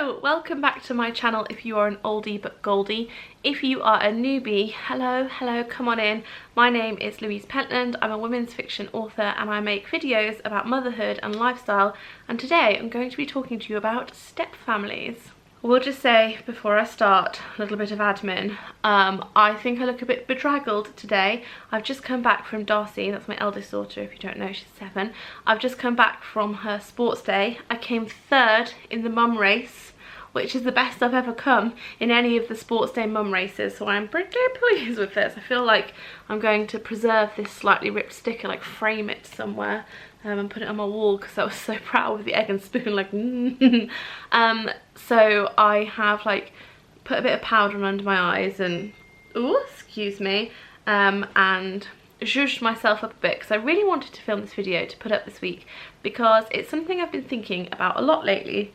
Hello, welcome back to my channel if you are an oldie but goldie. If you are a newbie, hello, come on in. My name is Louise Pentland, I'm a women's fiction author and I make videos about motherhood and lifestyle, and today I'm going to be talking to you about step families. I will just say before I start, a little bit of admin. I think I look a bit bedraggled today. I've just come back from Darcy, that's my eldest daughter, if you don't know, she's 7. I've just come back from her sports day. I came 3rd in the mum race, which is the best I've ever come in any of the sports day mum races, so I'm pretty pleased with this. I feel like I'm going to preserve this slightly ripped sticker, like frame it somewhere and put it on my wall because I was so proud with the egg and spoon, like so I have like put a bit of powder on under my eyes and excuse me, and zhuzhed myself up a bit because I really wanted to film this video to put up this week because it's something I've been thinking about a lot lately,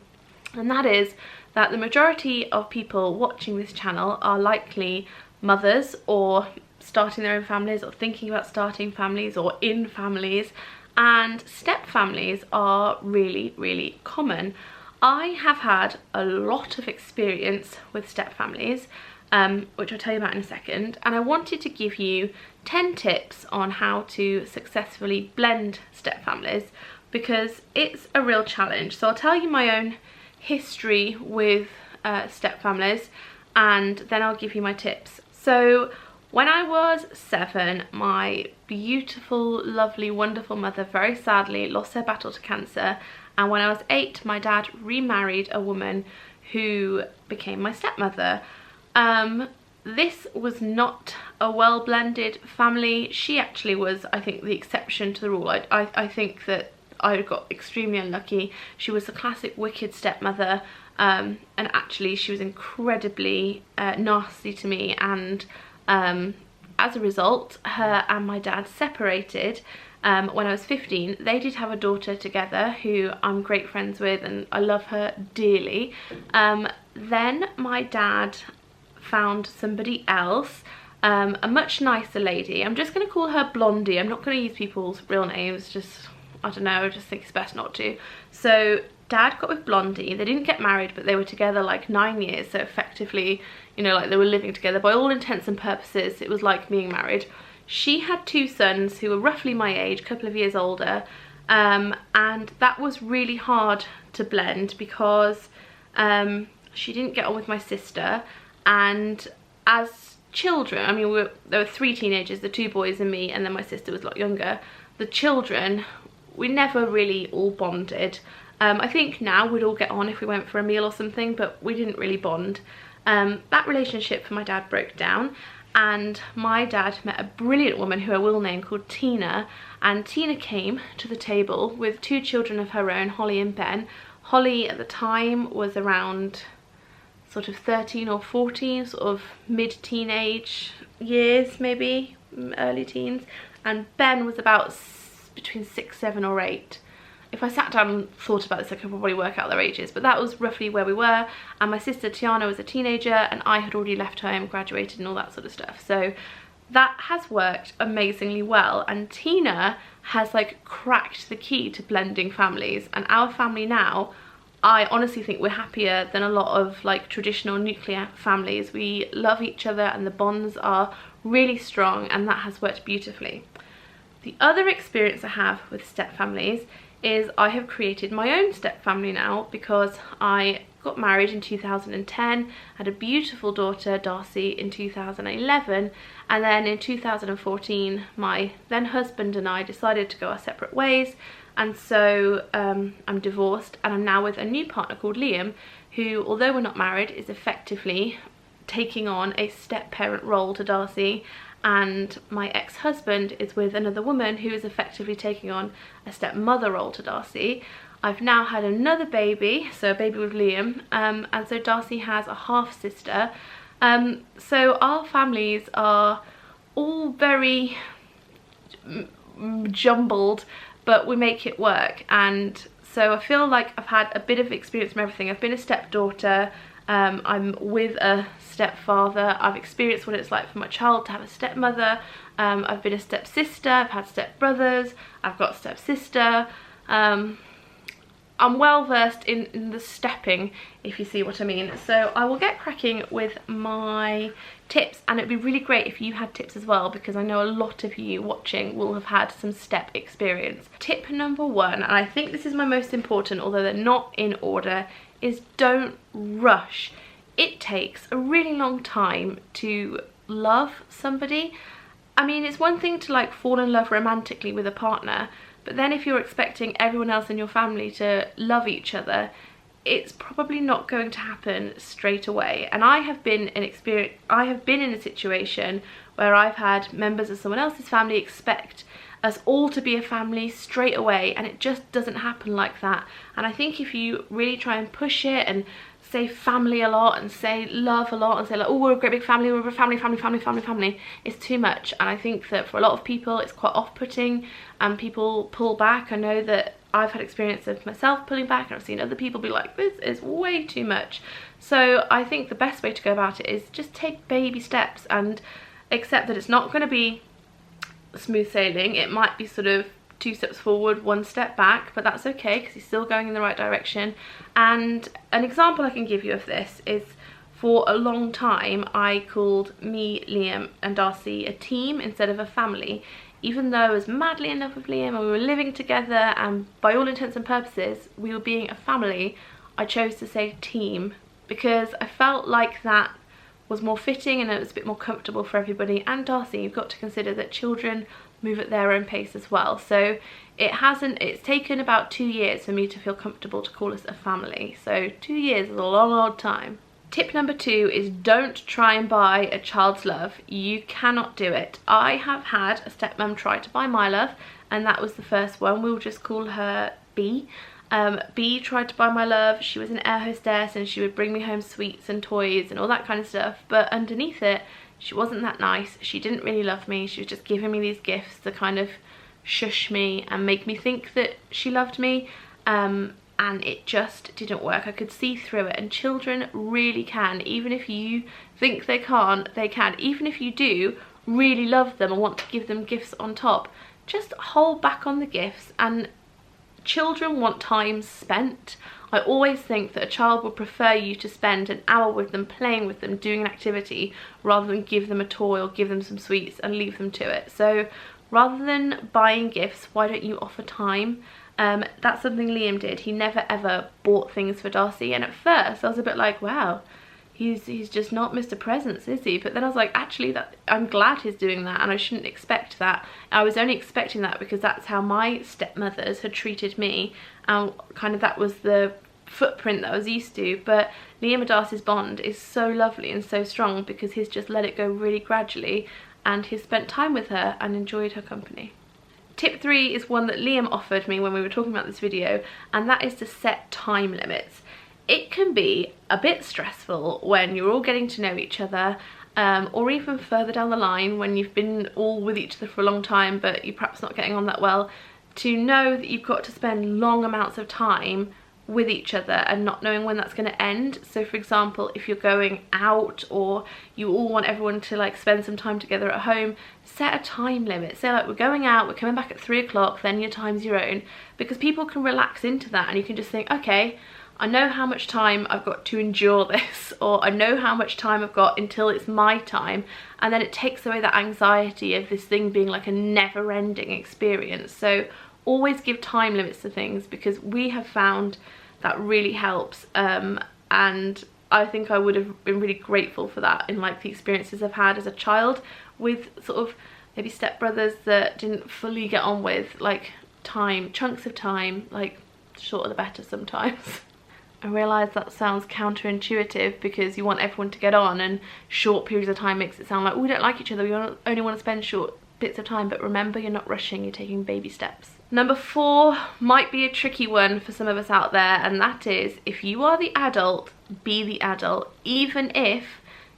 and that is that the majority of people watching this channel are likely mothers or starting their own families or thinking about starting families or in families, and step families are really common. I have had a lot of experience with step families, which I'll tell you about in a second, and I wanted to give you 10 tips on how to successfully blend step families because it's a real challenge. So I'll tell you my own history with step families and then I'll give you my tips. So when I was 7, my beautiful, lovely, wonderful mother very sadly lost her battle to cancer, and when I was 8 my dad remarried a woman who became my stepmother. This was not a well blended family. She actually was, I think, the exception to the rule. I think that I got extremely unlucky. She was a classic wicked stepmother, and actually she was incredibly nasty to me, and as a result her and my dad separated when I was 15. They did have a daughter together who I'm great friends with and I love her dearly. Then my dad found somebody else, a much nicer lady. I'm just going to call her Blondie. I'm not going to use people's real names, just, I don't know, I just think it's best not to. So dad got with Blondie. They didn't get married, but they were together like 9 years, so effectively, you know, like they were living together. By all intents and purposes, it was like being married. She had 2 sons who were roughly my age, a couple of years older, and that was really hard to blend because she didn't get on with my sister, and as children, I mean, there were 3 teenagers, the 2 boys and me, and then my sister was a lot younger. The children, we never really all bonded. I think now we'd all get on if we went for a meal or something, but we didn't really bond. That relationship for my dad broke down, and my dad met a brilliant woman who I will name, called Tina, and Tina came to the table with 2 children of her own, Holly and Ben. Holly at the time was around sort of 13 or 14, sort of mid-teenage years, maybe early teens, and Ben was about between 6, 7 or 8. If I sat down and thought about this, I could probably work out their ages, but that was roughly where we were. And my sister Tiana was a teenager and I had already left home, graduated and all that sort of stuff. So that has worked amazingly well, and Tina has like cracked the key to blending families, and our family now, I honestly think we're happier than a lot of like traditional nuclear families. We love each other and the bonds are really strong, and that has worked beautifully. The other experience I have with step families is I have created my own step family now because I got married in 2010, had a beautiful daughter, Darcy, in 2011, and then in 2014 my then husband and I decided to go our separate ways, and so I'm divorced and I'm now with a new partner called Liam, who, although we're not married, is effectively taking on a step parent role to Darcy, and my ex-husband is with another woman who is effectively taking on a stepmother role to Darcy. I've now had another baby, so a baby with Liam, and so Darcy has a half-sister. So our families are all very jumbled, but we make it work, and so I feel like I've had a bit of experience from everything. I've been a stepdaughter, I'm with a stepfather, I've experienced what it's like for my child to have a stepmother, I've been a stepsister, I've had stepbrothers, I've got a stepsister, I'm well versed in the stepping, if you see what I mean. So I will get cracking with my tips, and it'd be really great if you had tips as well, because I know a lot of you watching will have had some step experience. Tip number 1, and I think this is my most important, although they're not in order, is don't rush. It takes a really long time to love somebody. I mean, it's one thing to like fall in love romantically with a partner, but then if you're expecting everyone else in your family to love each other, it's probably not going to happen straight away. And I have been in a situation where I've had members of someone else's family expect us all to be a family straight away, and it just doesn't happen like that. And I think if you really try and push it and say family a lot and say love a lot and say like, oh, we're a great big family, we're a family, it's too much. And I think that for a lot of people it's quite off-putting and people pull back. I know that I've had experience of myself pulling back, and I've seen other people be like, this is way too much. So I think the best way to go about it is just take baby steps and accept that it's not going to be smooth sailing. It might be sort of 2 steps forward, 1 step back, but that's okay because you're still going in the right direction. And an example I can give you of this is, for a long time I called me, Liam and Darcy a team instead of a family. Even though I was madly in love with Liam and we were living together and by all intents and purposes we were being a family, I chose to say team because I felt like that was more fitting and it was a bit more comfortable for everybody. And Darcy, you've got to consider that children move at their own pace as well. So it's taken about 2 years for me to feel comfortable to call us a family. So 2 years is a long old time. Tip number 2 is don't try and buy a child's love. You cannot do it. I have had a stepmom try to buy my love, and that was the first one. We'll just call her B. B tried to buy my love. She was an air hostess and she would bring me home sweets and toys and all that kind of stuff, but underneath it she wasn't that nice. She didn't really love me. She was just giving me these gifts to kind of shush me and make me think that she loved me, and it just didn't work. I could see through it, and children really can. Even if you think they can't, they can. Even if you do really love them and want to give them gifts on top, just hold back on the gifts. And children want time spent. I always think that a child would prefer you to spend an hour with them, playing with them, doing an activity, rather than give them a toy or give them some sweets and leave them to it. So rather than buying gifts, why don't you offer time? That's something Liam did. He never ever bought things for Darcy, and at first I was a bit like, wow, he's just not Mr. Presents, is he? But then I was like, actually, I'm glad he's doing that, and I shouldn't expect that. I was only expecting that because that's how my stepmothers had treated me, and kind of that was the footprint that I was used to. But Liam and Darcy's bond is so lovely and so strong because he's just let it go really gradually, and he's spent time with her and enjoyed her company. Tip 3 is one that Liam offered me when we were talking about this video, and that is to set time limits. It can be a bit stressful when you're all getting to know each other, or even further down the line when you've been all with each other for a long time but you're perhaps not getting on that well, to know that you've got to spend long amounts of time with each other and not knowing when that's going to end. So for example, if you're going out or you all want everyone to like spend some time together at home, set a time limit. Say like, we're going out, we're coming back at 3 o'clock, then your time's your own, because people can relax into that and you can just think, okay, I know how much time I've got to endure this, or I know how much time I've got until it's my time, and then it takes away that anxiety of this thing being like a never-ending experience. So always give time limits to things, because we have found that really helps, and I think I would have been really grateful for that in like the experiences I've had as a child with sort of maybe stepbrothers that didn't fully get on with, like chunks of time, like shorter the better sometimes. I realise that sounds counterintuitive because you want everyone to get on, and short periods of time makes it sound like, oh, we don't like each other, we only want to spend short bits of time. But remember, you're not rushing, you're taking baby steps. Number 4 might be a tricky one for some of us out there, and that is, if you are the adult, be the adult. Even if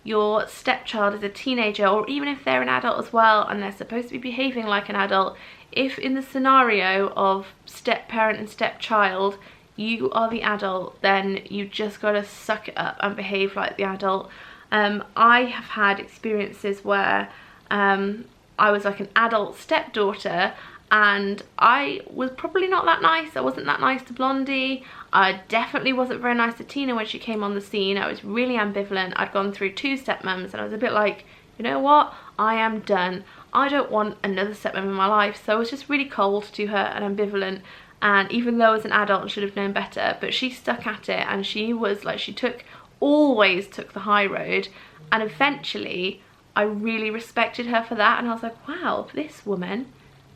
your stepchild is a teenager, or even if they're an adult as well and they're supposed to be behaving like an adult, if in the scenario of step-parent and stepchild you are the adult, then you just gotta suck it up and behave like the adult. I have had experiences where I was like an adult stepdaughter and I was probably not that nice. I wasn't that nice to Blondie. I definitely wasn't very nice to Tina when she came on the scene. I was really ambivalent. I'd gone through 2 stepmoms and I was a bit like, you know what, I am done. I don't want another stepmom in my life. So I was just really cold to her and ambivalent. And even though as an adult I should have known better, but she stuck at it, and she was like, she always took the high road, and eventually I really respected her for that. And I was like, wow, this woman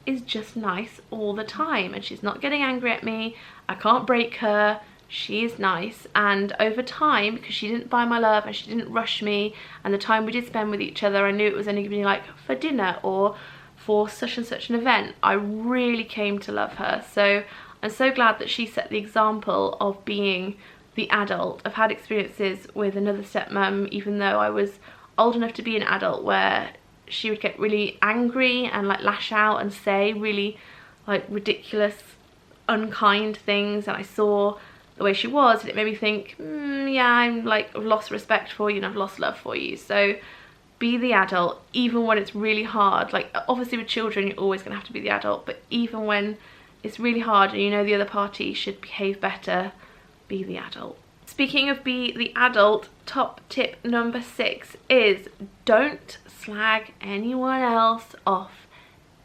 is just nice all the time, and she's not getting angry at me. I can't break her. She is nice. And over time, because she didn't buy my love and she didn't rush me, and the time we did spend with each other, I knew it was only going to be like for dinner or for such and such an event, I really came to love her. So I'm so glad that she set the example of being the adult. I've had experiences with another stepmom, even though I was old enough to be an adult, where she would get really angry and like lash out and say really like ridiculous, unkind things, and I saw the way she was and it made me think, yeah, I'm like, I've lost respect for you and I've lost love for you. So be the adult, even when it's really hard. Like obviously with children you're always gonna have to be the adult, but even when it's really hard and you know the other party should behave better, be the adult. Speaking of be the adult, top tip number 6 is don't slag anyone else off,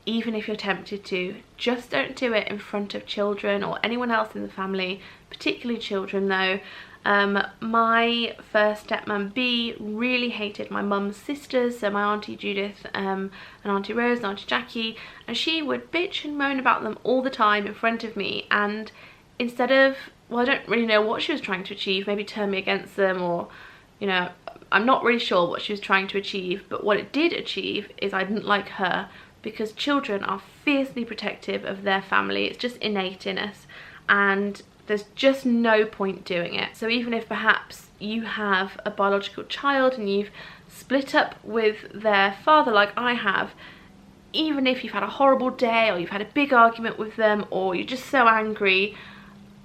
even if you're tempted to. Just don't do it in front of children or anyone else in the family, particularly children though. My first stepmom B really hated my mum's sisters, so my auntie Judith and auntie Rose and auntie Jackie, and she would bitch and moan about them all the time in front of me. And instead of, well, I don't really know what she was trying to achieve, maybe turn me against them, or, you know, I'm not really sure what she was trying to achieve, but what it did achieve is I didn't like her, because children are fiercely protective of their family. It's just innate in us, and there's just no point doing it. So even if perhaps you have a biological child and you've split up with their father like I have, even if you've had a horrible day or you've had a big argument with them or you're just so angry,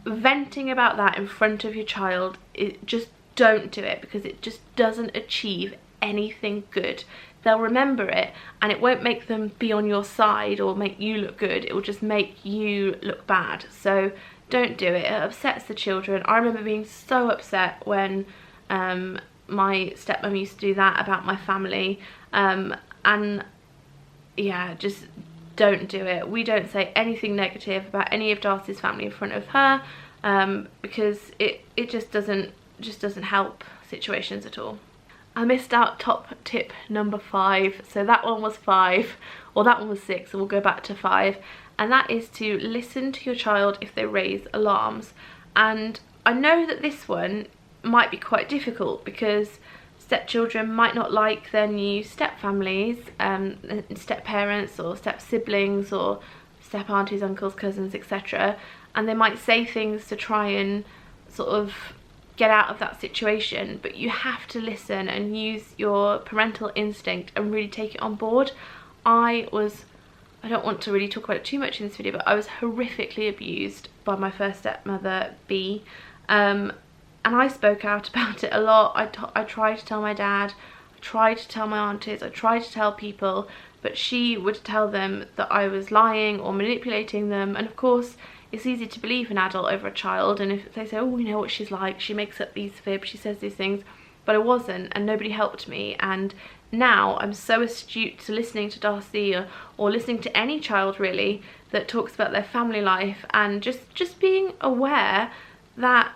venting about that in front of your child, just don't do it, because it just doesn't achieve anything good. They'll remember it and it won't make them be on your side or make you look good. It will just make you look bad. So don't do it. It upsets the children. I remember being so upset when my stepmom used to do that about my family, and yeah, just don't do it. We don't say anything negative about any of Darcy's family in front of her, because it just doesn't help situations at all. I missed out top tip number 5, so that one was 5, or that one was 6, so we'll go back to 5, and that is to listen to your child if they raise alarms. And I know that this one might be quite difficult because stepchildren might not like their new stepfamilies, step-parents or step-siblings or step-aunties, uncles, cousins, etc. And they might say things to try and sort of get out of that situation, but you have to listen and use your parental instinct and really take it on board. I don't want to really talk about it too much in this video, but I was horrifically abused by my first stepmother B, and I spoke out about it a lot. I tried to tell my dad, I tried to tell my aunties, I tried to tell people, but she would tell them that I was lying or manipulating them. And of course it's easy to believe an adult over a child, and if they say, oh, we know what she's like, she makes up these fibs, she says these things, but I wasn't, and nobody helped me. And now I'm so astute to listening to Darcy or listening to any child really that talks about their family life, and just being aware that,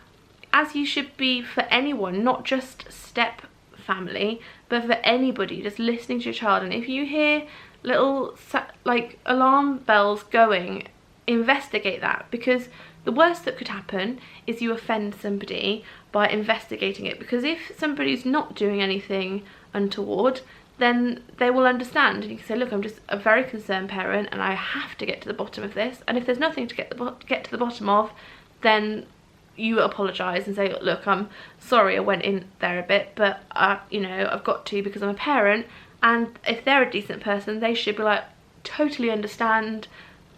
as you should be for anyone, not just step family, but for anybody, just listening to your child. And if you hear little like alarm bells going, investigate that, because the worst that could happen is you offend somebody by investigating it. Because if somebody's not doing anything untoward, then they will understand, and you can say, look, I'm just a very concerned parent and I have to get to the bottom of this. And if there's nothing to get to the bottom of, then you apologise and say, look, I'm sorry I went in there a bit, but you know, I've got to because I'm a parent. And if they're a decent person, they should be like, totally understand,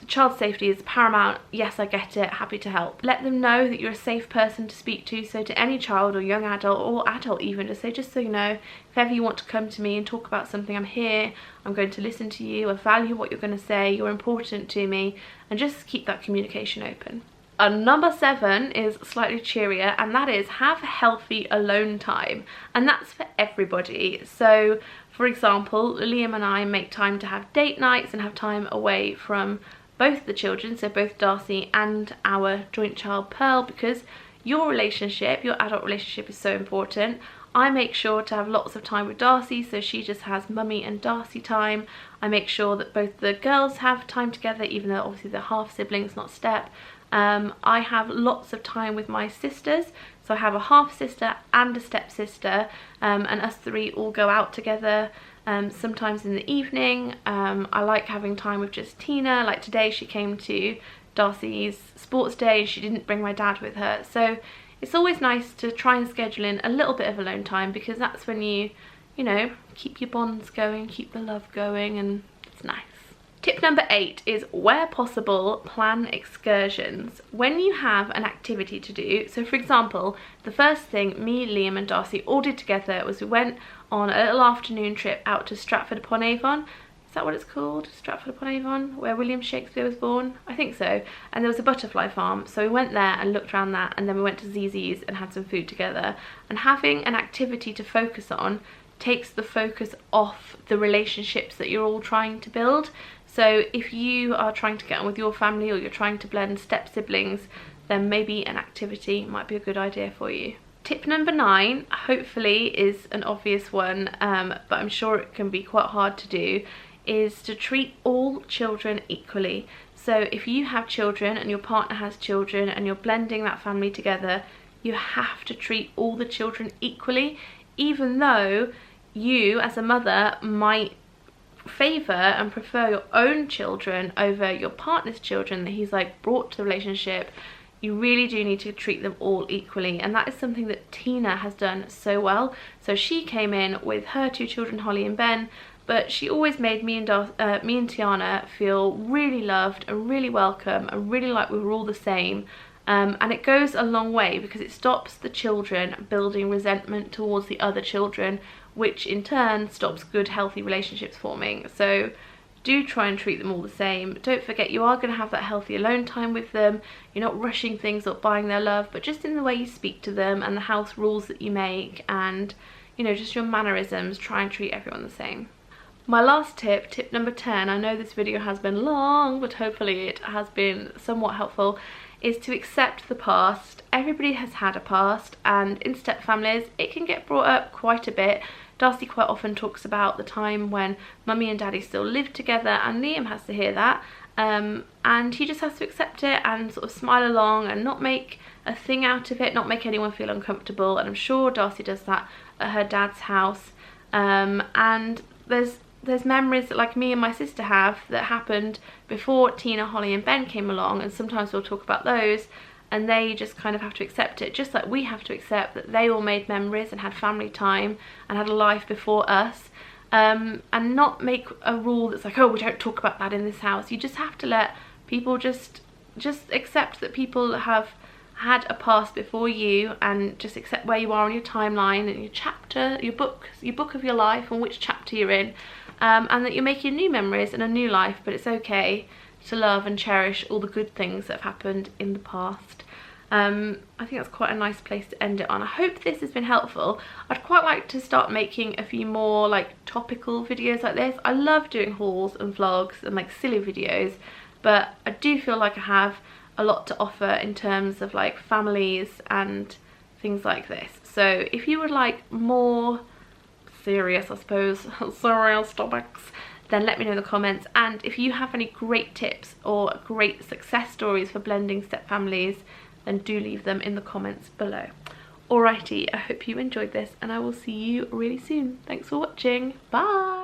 child safety is paramount. Yes, I get it, happy to help. Let them know that you're a safe person to speak to. So to any child or young adult, or adult even, just say, just so you know, if ever you want to come to me and talk about something, I'm here, I'm going to listen to you, I value what you're going to say, you're important to me, and just keep that communication open. Number 7 is slightly cheerier, and that is have healthy alone time, and that's for everybody. So for example, Liam and I make time to have date nights and have time away from both the children, so both Darcy and our joint child Pearl, because your relationship, your adult relationship, is so important. I make sure to have lots of time with Darcy, so she just has mummy and Darcy time. I make sure that both the girls have time together, even though obviously they're half siblings, not step. I have lots of time with my sisters, so I have a half sister and a step sister, and us three all go out together sometimes in the evening. I like having time with just Tina. Like today she came to Darcy's sports day and she didn't bring my dad with her, so it's always nice to try and schedule in a little bit of alone time, because that's when you know, keep your bonds going, keep the love going, and it's nice. Tip number 8 is, where possible, plan excursions. When you have an activity to do, so for example, the first thing me, Liam and Darcy all did together was we went on a little afternoon trip out to Stratford-upon-Avon. Is that what it's called? Stratford-upon-Avon, where William Shakespeare was born? I think so. And there was a butterfly farm, so we went there and looked around that, and then we went to Zzz's and had some food together. And having an activity to focus on takes the focus off the relationships that you're all trying to build. So if you are trying to get on with your family, or you're trying to blend step siblings, then maybe an activity might be a good idea for you. Tip number 9, hopefully is an obvious one, but I'm sure it can be quite hard to do, is to treat all children equally. So if you have children and your partner has children and you're blending that family together, you have to treat all the children equally, even though you as a mother might favour and prefer your own children over your partner's children that he's like brought to the relationship. You really do need to treat them all equally, and that is something that Tina has done so well. So she came in with her 2 children, Holly and Ben, but she always made me and Tiana feel really loved and really welcome and really like we were all the same. And it goes a long way, because it stops the children building resentment towards the other children, which in turn stops good healthy relationships forming. So do try and treat them all the same. Don't forget, you are going to have that healthy alone time with them. You're not rushing things or buying their love, but just in the way you speak to them and the house rules that you make, and you know, just your mannerisms, try and treat everyone the same. My last tip, tip number 10, I know this video has been long, but hopefully it has been somewhat helpful, is to accept the past. Everybody has had a past, and in step families it can get brought up quite a bit. Darcy quite often talks about the time when mummy and daddy still lived together, and Liam has to hear that, and he just has to accept it and sort of smile along and not make a thing out of it, not make anyone feel uncomfortable. And I'm sure Darcy does that at her dad's house. And there's memories that like me and my sister have that happened before Tina, Holly and Ben came along, and sometimes we'll talk about those, and they just kind of have to accept it, just like we have to accept that they all made memories and had family time and had a life before us, and not make a rule that's like, oh, we don't talk about that in this house. You just have to let people just accept that people have had a past before you, and just accept where you are on your timeline and your chapter, your book of your life, and which chapter you're in, and that you're making new memories and a new life. But it's okay to love and cherish all the good things that have happened in the past. I think that's quite a nice place to end it on. I hope this has been helpful. I'd quite like to start making a few more like topical videos like this. I love doing hauls and vlogs and like silly videos, but I do feel like I have a lot to offer in terms of like families and things like this. So if you would like more serious, I suppose, serious topics, then let me know in the comments. And if you have any great tips or great success stories for blending step families, then do leave them in the comments below. Alrighty, I hope you enjoyed this, and I will see you really soon. Thanks for watching. Bye!